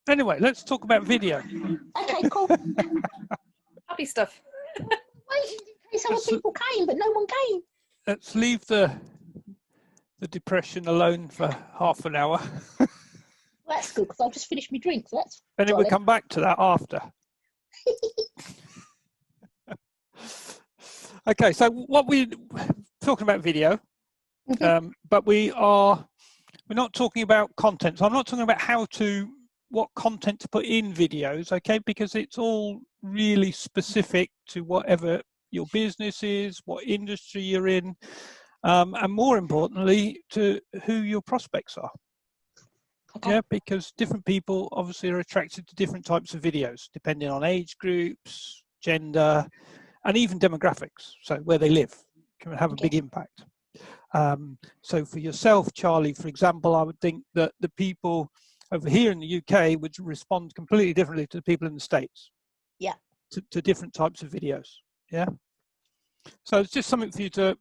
Anyway, let's talk about video. Okay, cool. Happy stuff. Waiting in case other people came, but no one came. Let's leave the depression alone for half an hour. Well, that's good because I've just finished my drink. So that's And then we'll come back to that after. Okay, so what we're talking about video, but we're not talking about content. So I'm not talking about what content to put in videos, okay? Because it's all really specific to whatever your business is, what industry you're in, and more importantly, to who your prospects are. Okay. Yeah, because different people obviously are attracted to different types of videos, depending on age groups, gender, and even demographics. So where they live can have a big impact. So for yourself, Charlie, for example, I would think that the people over here in the UK would respond completely differently to the people in the States. Yeah. To different types of videos. Yeah. So it's just something for you to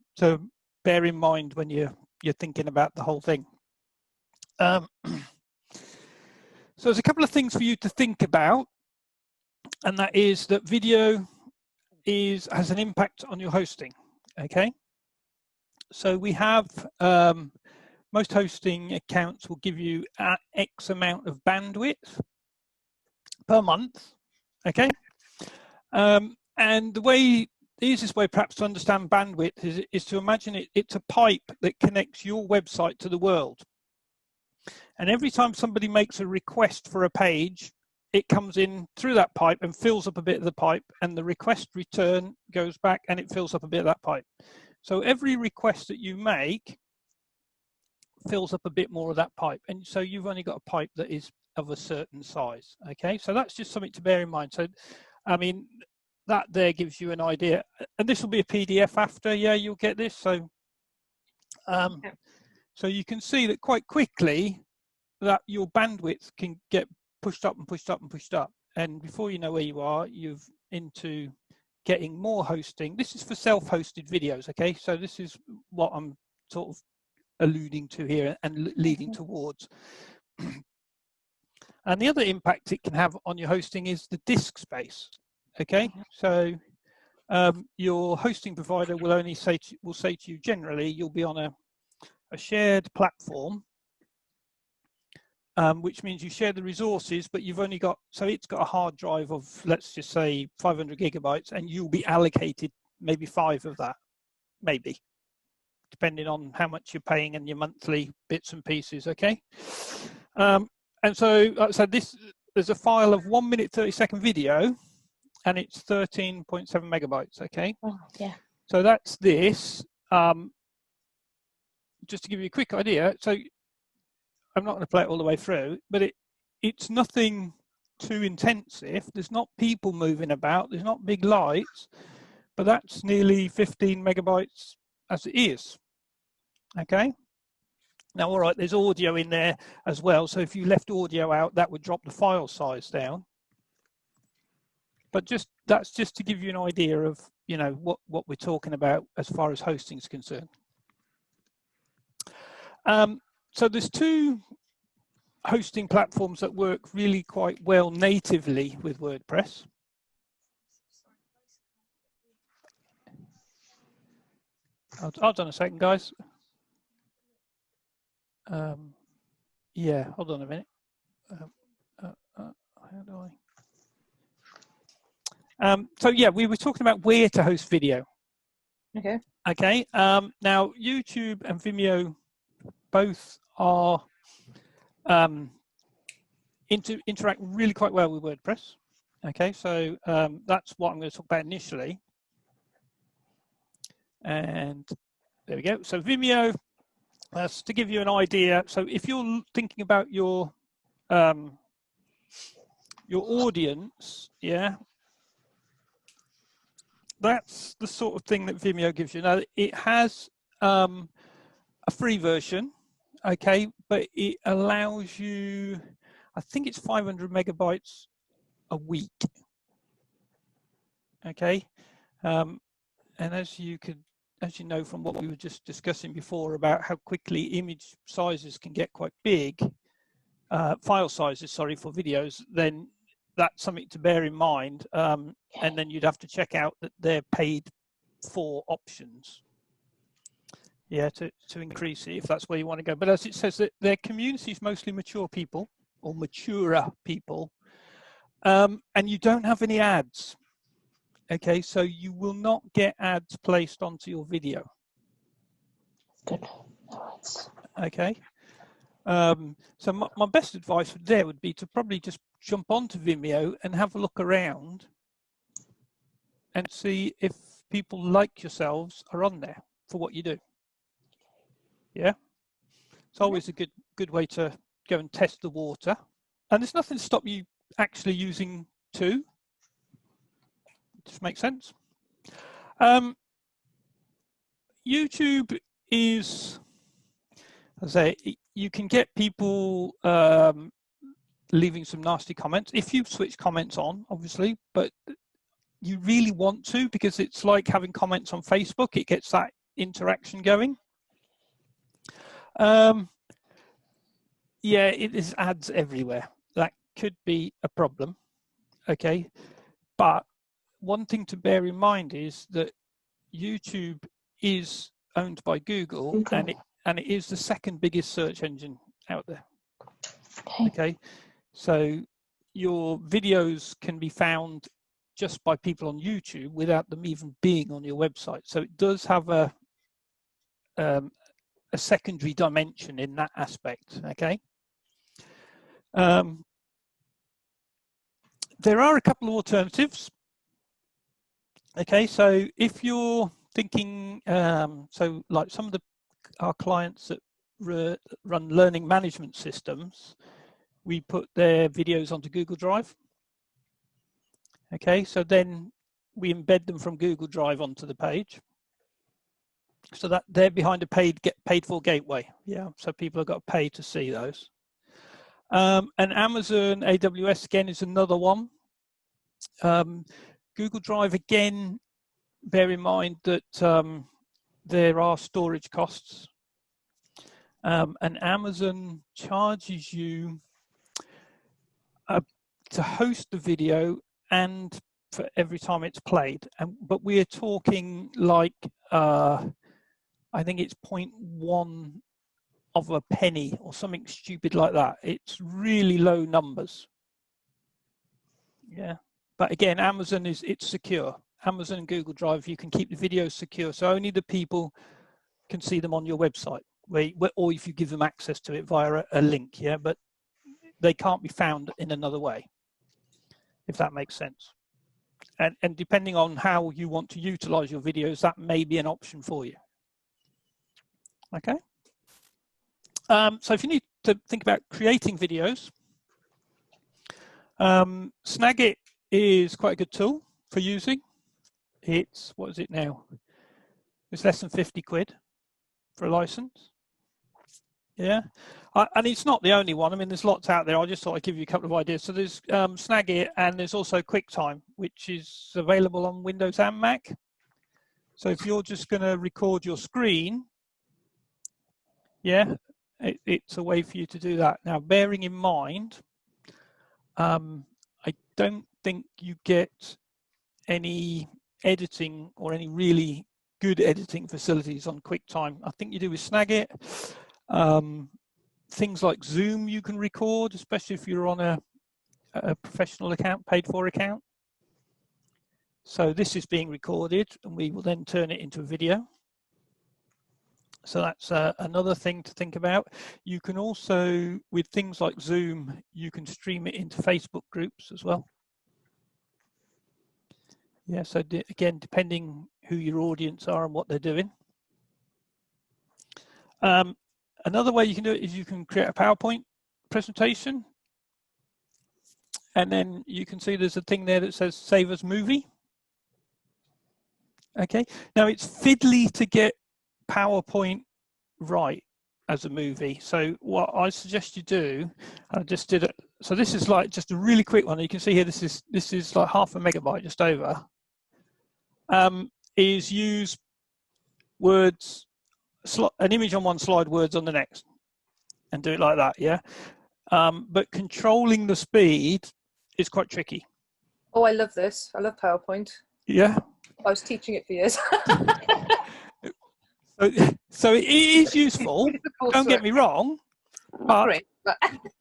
bear in mind when you're thinking about the whole thing. So there's a couple of things for you to think about, and that is that video has an impact on your hosting. Okay. So we have most hosting accounts will give you X amount of bandwidth per month. Okay. And the easiest way perhaps to understand bandwidth is to imagine it's a pipe that connects your website to the world. And every time somebody makes a request for a page, it comes in through that pipe and fills up a bit of the pipe, and the request return goes back and it fills up a bit of that pipe. So every request that you make fills up a bit more of that pipe. And so you've only got a pipe that is of a certain size. Okay, so that's just something to bear in mind. So, I mean, that there gives you an idea. And this will be a PDF after, yeah, you'll get this. So, so you can see that quite quickly that your bandwidth can get pushed up and pushed up and pushed up. And before you know where you are, you've into getting more hosting. This is for self-hosted videos, okay? So this is what I'm sort of alluding to here and leading towards. And the other impact it can have on your hosting is the disk space, okay? So your hosting provider will say to you generally, you'll be on a shared platform, which means you share the resources, but you've only got, so it's got a hard drive of, let's just say 500 gigabytes, and you'll be allocated maybe 5 of that, maybe, depending on how much you're paying and your monthly bits and pieces, okay? And so there's a file of 1 minute 30-second video, and it's 13.7 megabytes, okay? Oh, yeah. So that's this. Just to give you a quick idea, so I'm not going to play it all the way through, but it's nothing too intensive. There's not people moving about. There's not big lights, but that's nearly 15 megabytes as it is. Okay. Now, all right, there's audio in there as well. So if you left audio out, that would drop the file size down. But that's just to give you an idea of, you know, what we're talking about as far as hosting is concerned. So there's 2 hosting platforms that work really quite well natively with WordPress. Hold on a second, guys. Yeah, hold on a minute. How do I? So yeah, we were talking about where to host video. Okay. Okay. Now YouTube and Vimeo both are interact really quite well with WordPress. Okay, so that's what I'm going to talk about initially. And there we go. So Vimeo, that's to give you an idea. So if you're thinking about your audience, yeah, that's the sort of thing that Vimeo gives you. Now it has a free version, okay, but it allows you, I think it's 500 megabytes a week. Okay, and as you know from what we were just discussing before about how quickly image sizes can get quite big, file sizes, sorry, for videos, then that's something to bear in mind. And then you'd have to check out that they're paid for options. Yeah, to increase it if that's where you want to go. But as it says, that their community is mostly mature people or maturer people, and you don't have any ads. Okay, so you will not get ads placed onto your video. Good. All right. Okay. So my best advice there would be to probably just jump onto Vimeo and have a look around and see if people like yourselves are on there for what you do. Yeah, it's always a good way to go and test the water. And there's nothing to stop you actually using two. Just makes sense. YouTube is, as I say, you can get people leaving some nasty comments if you switch comments on, obviously, but you really want to, because it's like having comments on Facebook. It gets that interaction going. Yeah, it is ads everywhere. That could be a problem. Okay, but one thing to bear in mind is that YouTube is owned by Google, and it is the second biggest search engine out there. Okay, so your videos can be found just by people on YouTube without them even being on your website. So it does have a secondary dimension in that aspect. Okay. There are a couple of alternatives. Okay, so if you're thinking, so like some of our clients that run learning management systems, we put their videos onto Google Drive. Okay, so then we embed them from Google Drive onto the page, so that they're behind a paid for gateway. Yeah, so people have got to pay to see those. And Amazon AWS again is another one. Google Drive again, bear in mind that there are storage costs, and Amazon charges you to host the video and for every time it's played. But we're talking like I think it's 0.1 of a penny or something stupid like that. It's really low numbers. Yeah, but again, Amazon it's secure. Amazon and Google Drive, you can keep the videos secure, so only the people can see them on your website, or if you give them access to it via a link. Yeah, but they can't be found in another way, if that makes sense. And depending on how you want to utilize your videos, that may be an option for you. Okay. So if you need to think about creating videos, Snagit is quite a good tool for using. It's, what is it now? It's less than 50 quid for a license. Yeah, and it's not the only one. I mean, there's lots out there. I just thought I'd give you a couple of ideas. So there's Snagit, and there's also Quicktime, which is available on Windows and Mac. So if you're just going to record your screen, yeah, it's a way for you to do that. Now, bearing in mind, I don't think you get any editing or any really good editing facilities on Quicktime. I think you do with Snagit. Things like Zoom you can record, especially if you're on a professional account, paid for account. So this is being recorded, and we will then turn it into a video. So that's another thing to think about. You can also, with things like Zoom, you can stream it into Facebook groups as well. Yeah, so again, depending who your audience are and what they're doing. Another way you can do it is you can create a PowerPoint presentation, and then you can see there's a thing there that says save as movie. Okay, now it's fiddly to get PowerPoint right as a movie. So what I suggest you do, I just did it. So this is like just a really quick one. You can see here, this is like 0.5 MB, just over. Is use words, an image on one slide, words on the next, and do it like that. Yeah. but controlling the speed is quite tricky. Oh, I love this. I love PowerPoint. Yeah. I was teaching it for years. So it is useful. Don't get me wrong. Not great, but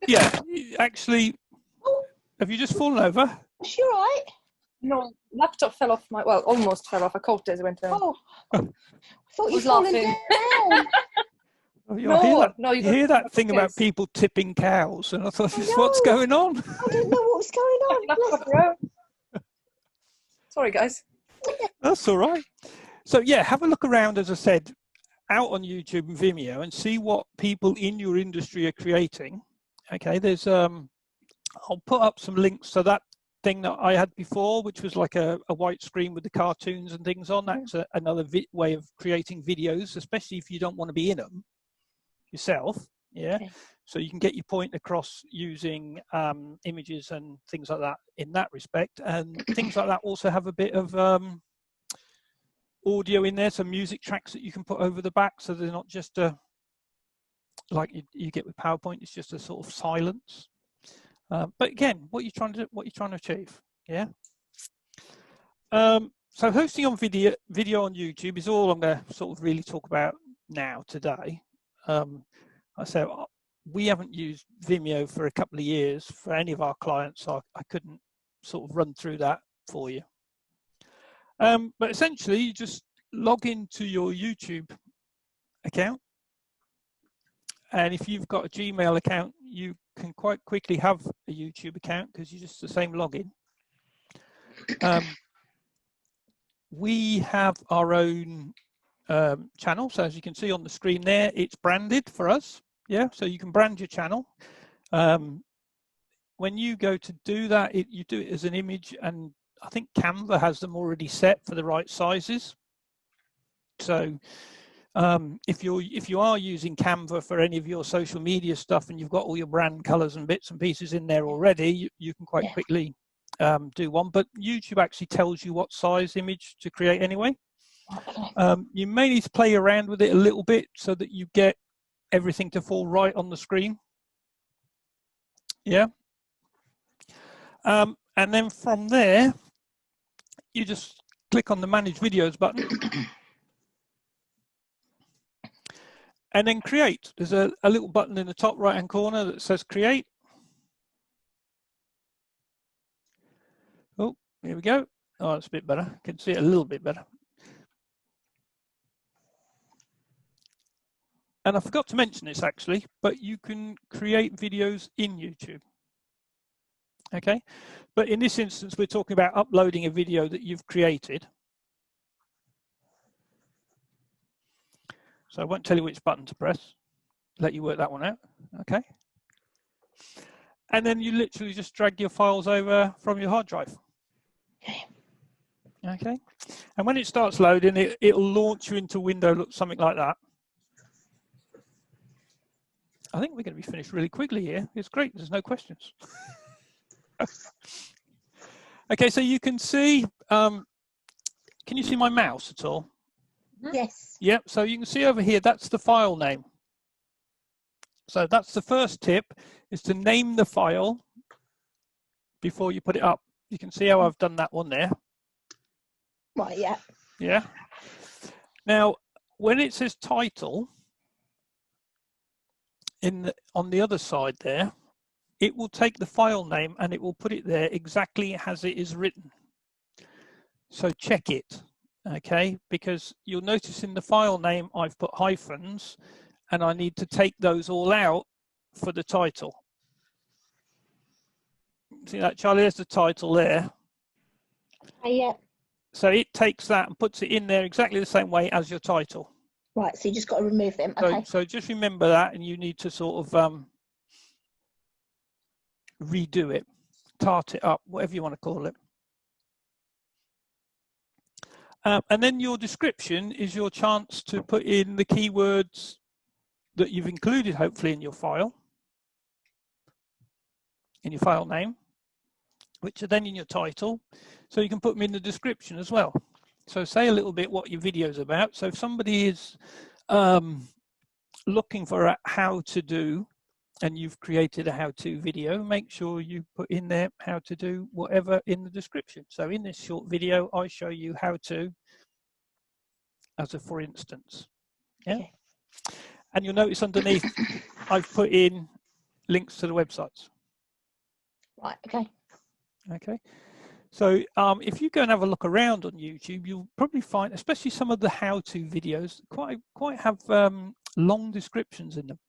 Yeah, actually, have you just fallen over? Is she all right? no, laptop fell off my, well, almost fell off. I caught it as it went down. Oh, I thought you was fallen laughing. down. Oh, you No, hear that, no, you you got hear to that thing about upstairs. people tipping cows, and I thought, I what's know. going on? I didn't know what was going on. Laptop Bless- around. Sorry, guys. That's all right. So yeah, have a look around, as I said, out on YouTube and Vimeo, and see what people in your industry are creating. Okay, there's I'll put up some links to that thing that I had before, which was like a white screen with the cartoons and things on. That's another way of creating videos, especially if you don't want to be in them yourself. Yeah. Okay. So you can get your point across using images and things like that in that respect. And things like that also have a bit of audio in there, some music tracks that you can put over the back, so they're not just like you get with PowerPoint. It's just a sort of silence. But again, what you're trying to achieve, yeah. So hosting on video on YouTube is all I'm going to sort of really talk about now today. I say we haven't used Vimeo for a couple of years for any of our clients, so I couldn't sort of run through that for you. But essentially, you just log into your YouTube account, and if you've got a Gmail account, you can quite quickly have a YouTube account because you're just the same login. We have our own channel, so as you can see on the screen there, it's branded for us. Yeah, so you can brand your channel. When you go to do that, you do it as an image, and I think Canva has them already set for the right sizes. So if you are using Canva for any of your social media stuff and you've got all your brand colors and bits and pieces in there already, you can quite quickly do one. But YouTube actually tells you what size image to create anyway. Okay. You may need to play around with it a little bit so that you get everything to fall right on the screen. Yeah. And then from there, you just click on the Manage Videos button. And then create. There's a little button in the top right hand corner that says create. Oh, here we go. Oh, it's a bit better. I can see it a little bit better. And I forgot to mention this actually, but you can create videos in YouTube. Okay, but in this instance, we're talking about uploading a video that you've created. So I won't tell you which button to press, let you work that one out. Okay. And then you literally just drag your files over from your hard drive. Okay. Okay. And when it starts loading, it'll launch you into a window, something like that. I think we're going to be finished really quickly here. It's great. There's no questions. Okay, so you can see, can you see my mouse at all? Yes. Yep, so you can see over here, that's the file name. So that's the first tip, is to name the file before you put it up. You can see how I've done that one there. Right, yeah. Yeah. Now, when it says title, on the other side there, it will take the file name and it will put it there exactly as it is written. So check it, okay? Because you'll notice in the file name, I've put hyphens and I need to take those all out for the title. See that, Charlie? There's the title there. Yeah. So it takes that and puts it in there exactly the same way as your title. Right, so you just got to remove them. Okay. So just remember that, and you need to sort of redo it, tart it up, whatever you want to call it. And then your description is your chance to put in the keywords that you've included, hopefully, in your file name, which are then in your title. So you can put them in the description as well. So say a little bit what your video is about. So if somebody is looking for how to do and you've created a how-to video, make sure you put in there how to do whatever in the description. So in this short video, I show you how to, as a for instance. Yeah. Okay. And you'll notice underneath, I've put in links to the websites. Right. Okay. Okay. So if you go and have a look around on YouTube, you'll probably find, especially some of the how-to videos, quite have long descriptions in them.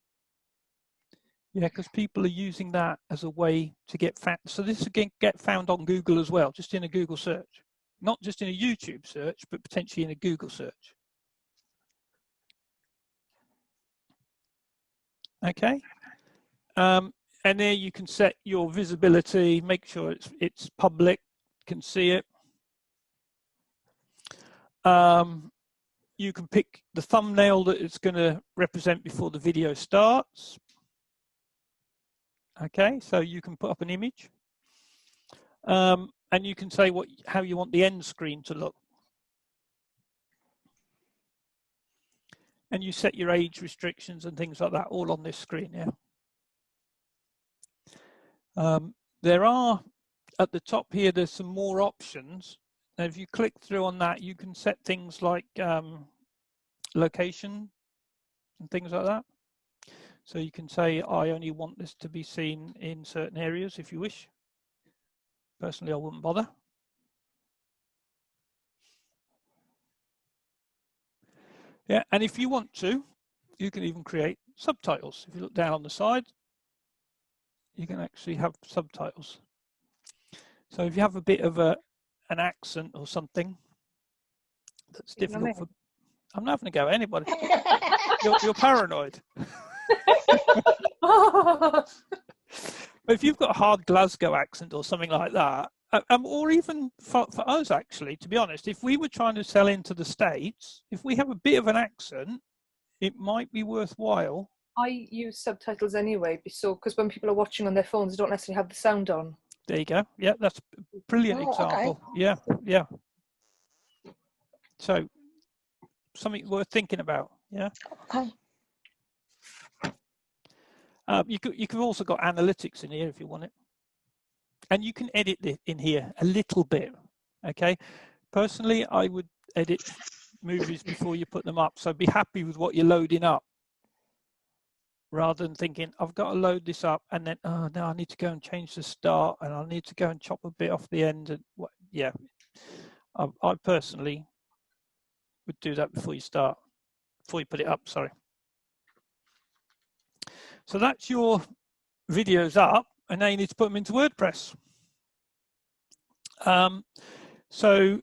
Yeah, because people are using that as a way to get found. So this again get found on Google as well, just in a Google search, not just in a YouTube search, but potentially in a Google search. Okay. And there you can set your visibility, make sure it's public, can see it. You can pick the thumbnail that it's going to represent before the video starts. Okay, so you can put up an image, and you can say how you want the end screen to look. And you set your age restrictions and things like that all on this screen here. There are, at the top here, there's some more options. Now, if you click through on that, you can set things like location and things like that. So you can say, I only want this to be seen in certain areas if you wish. Personally, I wouldn't bother. Yeah, and if you want to, you can even create subtitles. If you look down on the side, you can actually have subtitles. So if you have a bit of an accent or something that's difficult for, I'm not having to go at anybody. You're paranoid. But if you've got a hard Glasgow accent or something like that, or even for us actually, to be honest, if we were trying to sell into the States, if we have a bit of an accent, it might be worthwhile. I use subtitles anyway, because when people are watching on their phones, they don't necessarily have the sound on. There you go. Yeah, that's a brilliant example. Okay. Yeah, yeah. So something worth thinking about. Yeah. Okay. You've also got analytics in here if you want it, and you can edit it in here a little bit. Okay. Personally, I would edit movies before you put them up, so be happy with what you're loading up, rather than thinking I've got to load this up and then oh no, I need to go and change the start and I need to go and chop a bit off the end. And yeah, I personally would do that before you put it up. Sorry. So that's your videos up, and now you need to put them into WordPress. So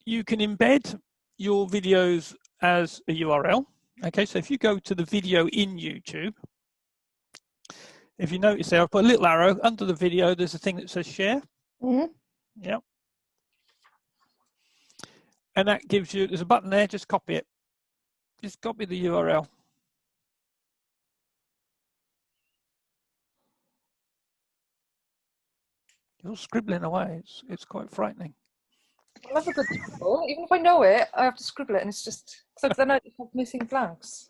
you can embed your videos as a URL. Okay, so if you go to the video in YouTube, if you notice there, I'll put a little arrow under the video. There's a thing that says share. Mm-hmm. Yeah. And that gives you, there's a button there, just copy it. Just copy the URL. You're scribbling away. It's quite frightening. I love a good title. Even if I know it, I have to scribble it, and it's just so then I have missing blanks.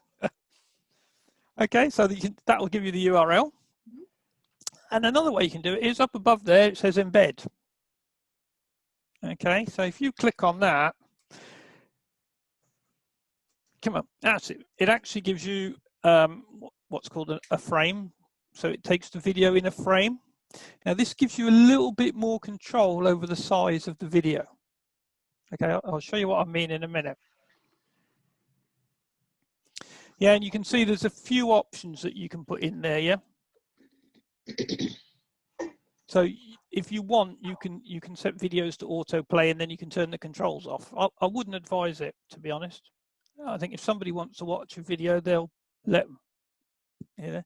Okay, so that will give you the URL. And another way you can do it is up above there, it says embed. Okay, so if you click on that, come on, that's it. It actually gives you what's called a frame. So it takes the video in a frame. Now this gives you a little bit more control over the size of the video. Okay, I'll show you what I mean in a minute. Yeah, and you can see there's a few options that you can put in there, yeah? So if you want, you can set videos to autoplay and then you can turn the controls off. I wouldn't advise it, to be honest. I think if somebody wants to watch a video, they'll let them. Yeah.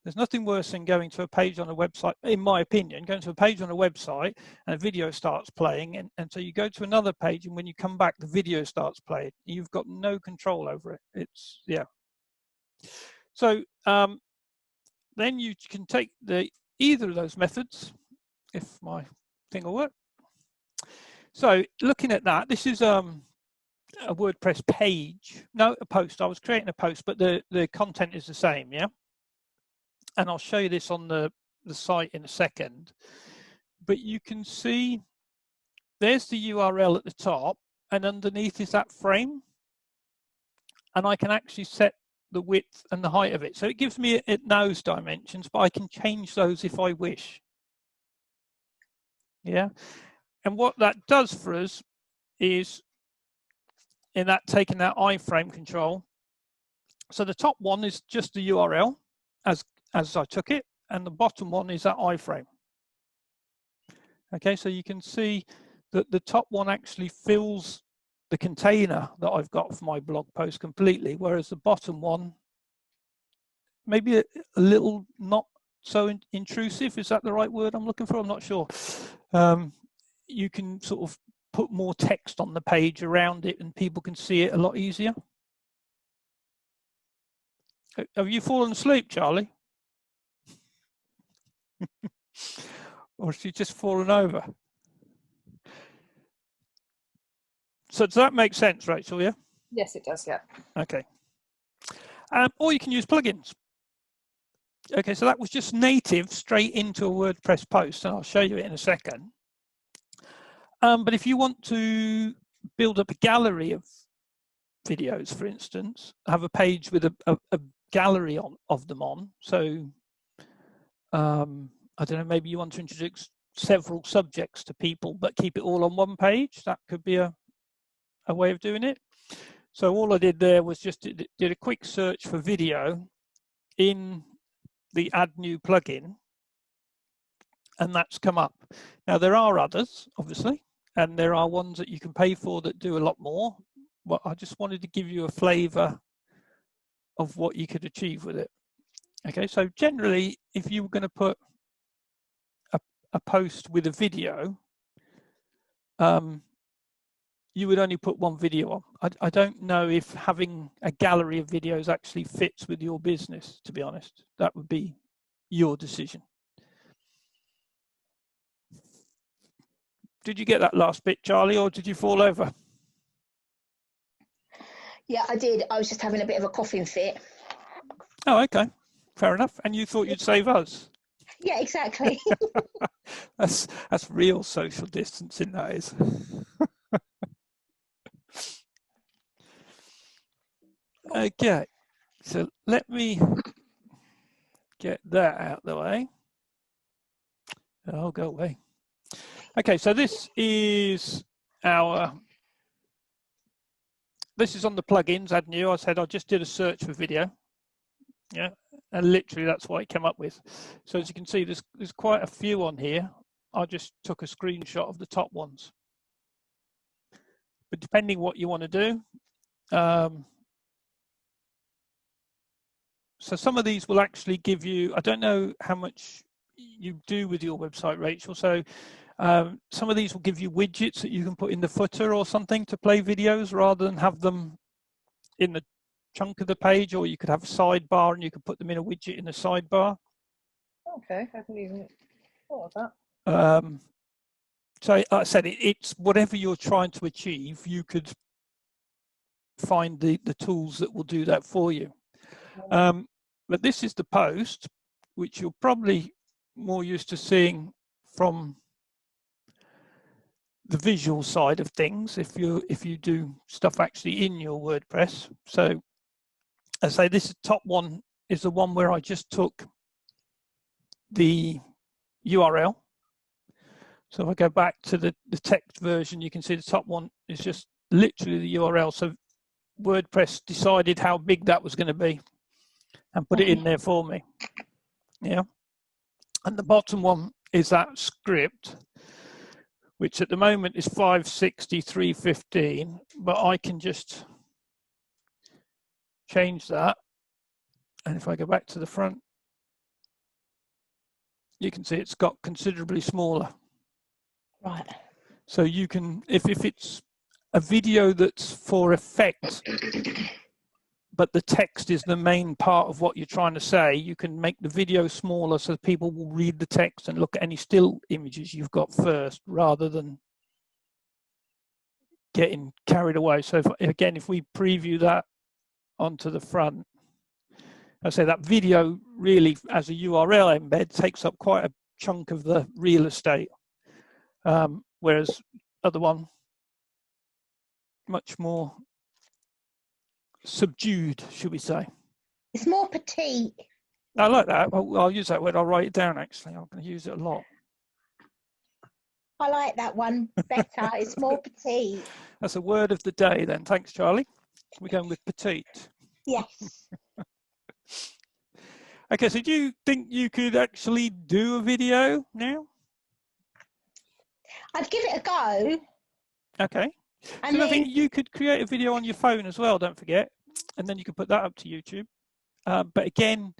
There's nothing worse than going to a page on a website, in my opinion, going to a page on a website and a video starts playing, and so you go to another page, and when you come back, the video starts playing. You've got no control over it. It's, yeah. So then you can take either of those methods, if my thing will work. So looking at that, this is a a WordPress page. No, a post. I was creating a post, but the content is the same, yeah? And I'll show you this on the site in a second. But you can see there's the URL at the top, and underneath is that frame. And I can actually set the width and the height of it. So it gives me it knows dimensions, but I can change those if I wish. Yeah. And what that does for us is in that taking that iframe control. So the top one is just the URL as I took it, and the bottom one is that iframe. Okay, so you can see that the top one actually fills the container that I've got for my blog post completely, whereas the bottom one, maybe a little not so intrusive. Is that the right word I'm looking for? I'm not sure. You can sort of put more text on the page around it and people can see it a lot easier. Have you fallen asleep, Charlie? Or has she just fallen over? So does that make sense, Rachel, yeah? Yes, it does, yeah. Okay. Or you can use plugins. Okay, so that was just native straight into a WordPress post, and I'll show you it in a second. But if you want to build up a gallery of videos, for instance, have a page with a gallery of them on. So, I don't know, maybe you want to introduce several subjects to people, but keep it all on one page. That could be a way of doing it. So all I did there was just did a quick search for video in the add new plugin, and that's come up. Now there are others, obviously, and there are ones that you can pay for that do a lot more. But I just wanted to give you a flavor of what you could achieve with it. Okay, so generally, if you were going to put a post with a video, you would only put one video on. I don't know if having a gallery of videos actually fits with your business, to be honest. That would be your decision. Did you get that last bit, Charlie, or did you fall over? Yeah, I did. I was just having a bit of a coughing fit. Oh, okay. Fair enough. And you thought you'd save us? Yeah, exactly. That's real social distancing, that is. Okay, so let me get that out of the way. Oh, go away. Okay, so this is on the plugins, add new. I said I just did a search for video. Yeah, and literally that's what it came up with. So as you can see, there's quite a few on here. I just took a screenshot of the top ones. But depending what you want to do, so some of these will actually give you, I don't know how much you do with your website, Rachel. So some of these will give you widgets that you can put in the footer or something to play videos rather than have them in the chunk of the page, or you could have a sidebar and you could put them in a widget in the sidebar. Okay, I haven't even thought of that. So like I said, it's whatever you're trying to achieve, you could find the tools that will do that for you. But this is the post, which you're probably more used to seeing from the visual side of things if you do stuff actually in your WordPress. So as I say, this top one is the one where I just took the URL. So if I go back to the text version, you can see the top one is just literally the URL. So WordPress decided how big that was going to be and put it in there for me. Yeah. And the bottom one is that script, which at the moment is 560, 315, but I can just change that. And if I go back to the front, you can see it's got considerably smaller. Right. So you can, if it's a video that's for effect, but the text is the main part of what you're trying to say, you can make the video smaller so people will read the text and look at any still images you've got first, rather than getting carried away. So if we preview that onto the front, I say that video really, as a URL embed, takes up quite a chunk of the real estate, whereas other one much more subdued, should we say. It's more petite. I like that. I'll use that word. I'll write it down, actually. I'm going to use it a lot. I like that one better. It's more petite. That's a word of the day then. Thanks, Charlie. We're going with petite. Yes. Okay, so do you think you could actually do a video now? I'd give it a go. Okay. And So I then, think you could create a video on your phone as well, don't forget. And then you could put that up to YouTube. But again,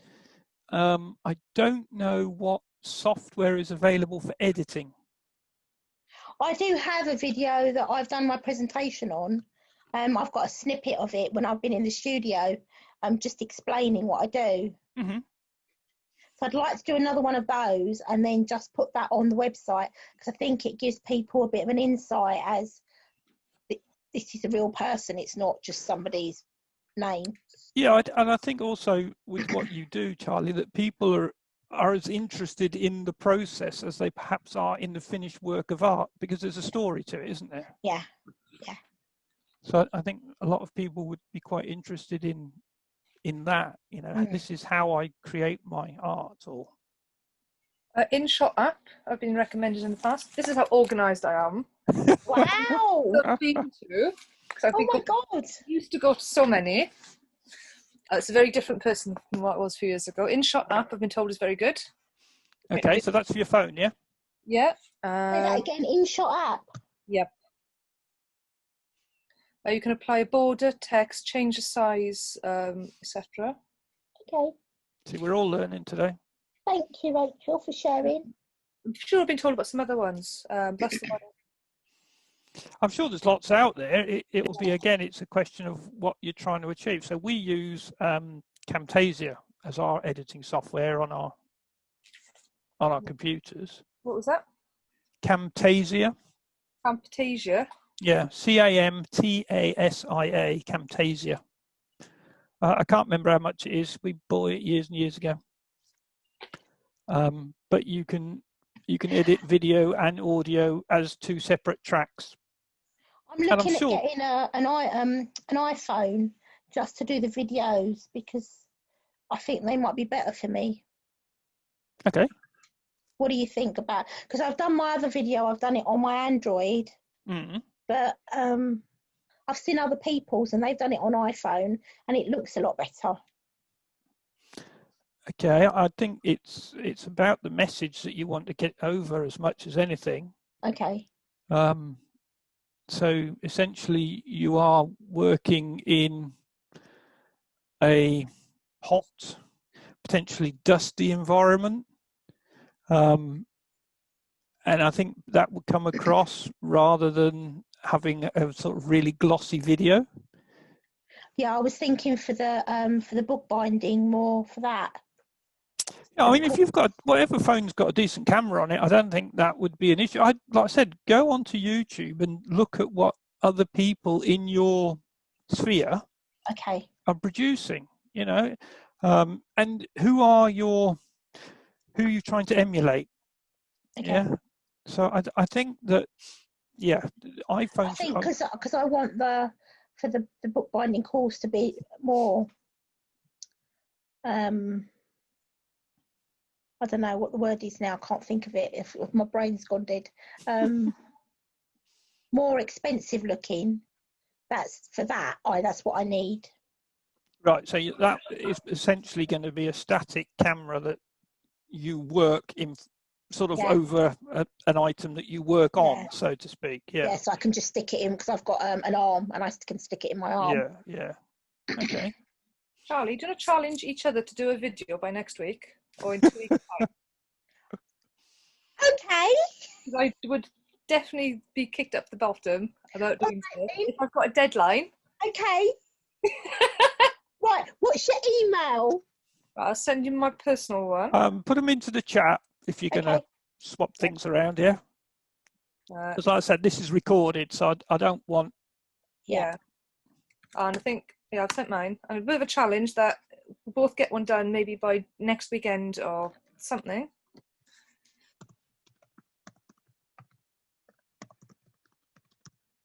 I don't know what software is available for editing. I do have a video that I've done my presentation on. I've got a snippet of it when I've been in the studio, just explaining what I do. Mm-hmm. So I'd like to do another one of those and then just put that on the website, because I think it gives people a bit of an insight as this is a real person. It's not just somebody's name. Yeah, and I think also with what you do, Charlie, that people are as interested in the process as they perhaps are in the finished work of art, because there's a story to it, isn't there? Yeah, yeah. So I think a lot of people would be quite interested in that, you know, this is how I create my art. Or InShot app, I've been recommended in the past. This is how organised I am. Wow. I've been to, because Oh my God. used to go to so many. It's a very different person from what it was a few years ago. InShot app, I've been told, is very good. okay, so that's for your phone, yeah? Yeah. Say that again, InShot app. Yep. You can apply a border, text, change the size, etc. Okay. See, we're all learning today. Thank you, Rachel, for sharing. I'm sure I've been told about some other ones. That's the one. I'm sure there's lots out there. It will be, again, it's a question of what you're trying to achieve. So we use Camtasia as our editing software on our computers. What was that? Camtasia. Camtasia. Yeah, Camtasia, Camtasia. I can't remember how much it is. We bought it years and years ago. But you can edit video and audio as 2 separate tracks. I'm looking at getting an iPhone just to do the videos, because I think they might be better for me. Okay. What do you think about? Because I've done my other video, I've done it on my Android, but I've seen other people's and they've done it on iPhone and it looks a lot better. Okay, I think it's about the message that you want to get over as much as anything. Okay. So essentially you are working in a hot, potentially dusty environment. And I think that would come across rather than having a sort of really glossy video. Yeah, I was thinking for the bookbinding more for that. I mean, if you've got whatever phone's got a decent camera on it, I don't think that would be an issue. Like I said, go onto YouTube and look at what other people in your sphere are producing. You know, and who are you trying to emulate? Okay. Yeah. So I think that iPhones. I think because I want for the bookbinding course to be more. I don't know what the word is now. I can't think of it. If my brain's gone dead. More expensive looking. That's what I need. Right. So that is essentially going to be a static camera that you work in, sort of over an item that you work on, so to speak. Yeah. So I can just stick it in because I've got an arm and I can stick it in my arm. Yeah. Okay. Charlie, do you want to challenge each other to do a video by next week or in 2 weeks' time? Okay. Because I would definitely be kicked up the bottom about doing so if I've got a deadline. Okay. Right. What's your email? I'll send you my personal one. Put them into the chat if you're going to swap things around. Yeah. Because like I said, this is recorded, so I don't want... Yeah. And I think, yeah, I've sent mine. And a bit of a challenge that we both get one done maybe by next weekend or something.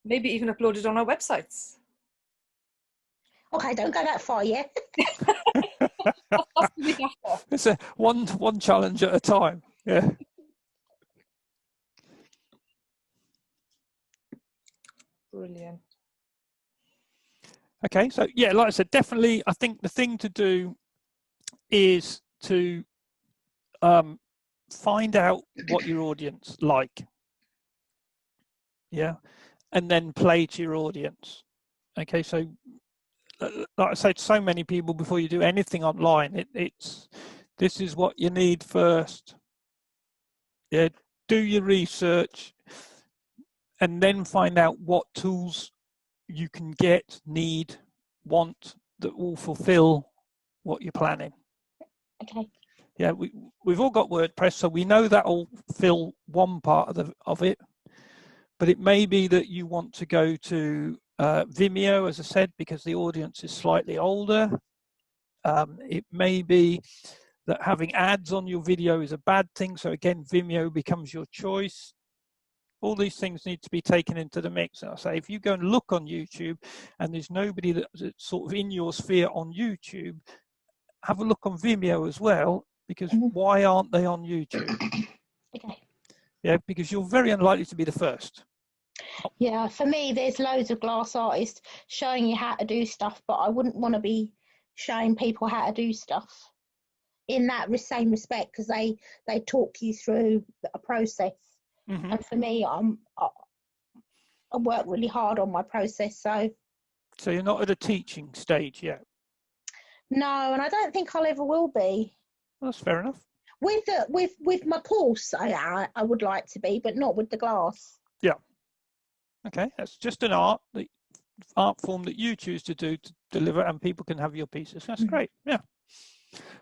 Maybe even uploaded on our websites. Okay, don't go that far yet. That's the week after. It's a one challenge at a time. Yeah. Brilliant. Okay, so yeah, like I said, definitely, I think the thing to do is to find out what your audience like. Yeah, and then play to your audience. Okay, so like I said, so many people, before you do anything online, this is what you need first. Yeah, do your research and then find out what tools you can get, need, want, that will fulfill what you're planning. Okay. Yeah, we've all got WordPress, so we know that will fill one part of it. But it may be that you want to go to Vimeo, as I said, because the audience is slightly older. It may be that having ads on your video is a bad thing. So again, Vimeo becomes your choice. All these things need to be taken into the mix. And I say, if you go and look on YouTube and there's nobody that's sort of in your sphere on YouTube, have a look on Vimeo as well, because why aren't they on YouTube? Okay. Yeah, because you're very unlikely to be the first. Yeah, for me, there's loads of glass artists showing you how to do stuff, but I wouldn't want to be showing people how to do stuff in that same respect, because they talk you through a process. And for me, I work really hard on my process. So you're not at a teaching stage yet? No, and I don't think I'll ever will be. Well, that's fair enough. With my course, I would like to be, but not with the glass. Yeah. Okay, that's just an art form that you choose to do to deliver, and people can have your pieces. That's great. Yeah.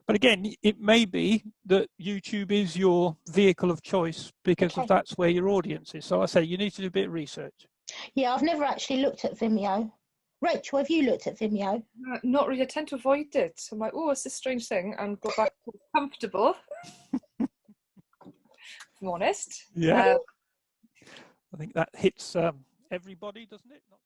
But again, it may be that YouTube is your vehicle of choice because of that's where your audience is. So I say you need to do a bit of research. Yeah, I've never actually looked at Vimeo. Rachel, have you looked at Vimeo? Not really. I tend to avoid it. I'm like, oh, it's this strange thing, and go back to comfortable. If I'm honest. Yeah. I think that hits everybody, doesn't it? Not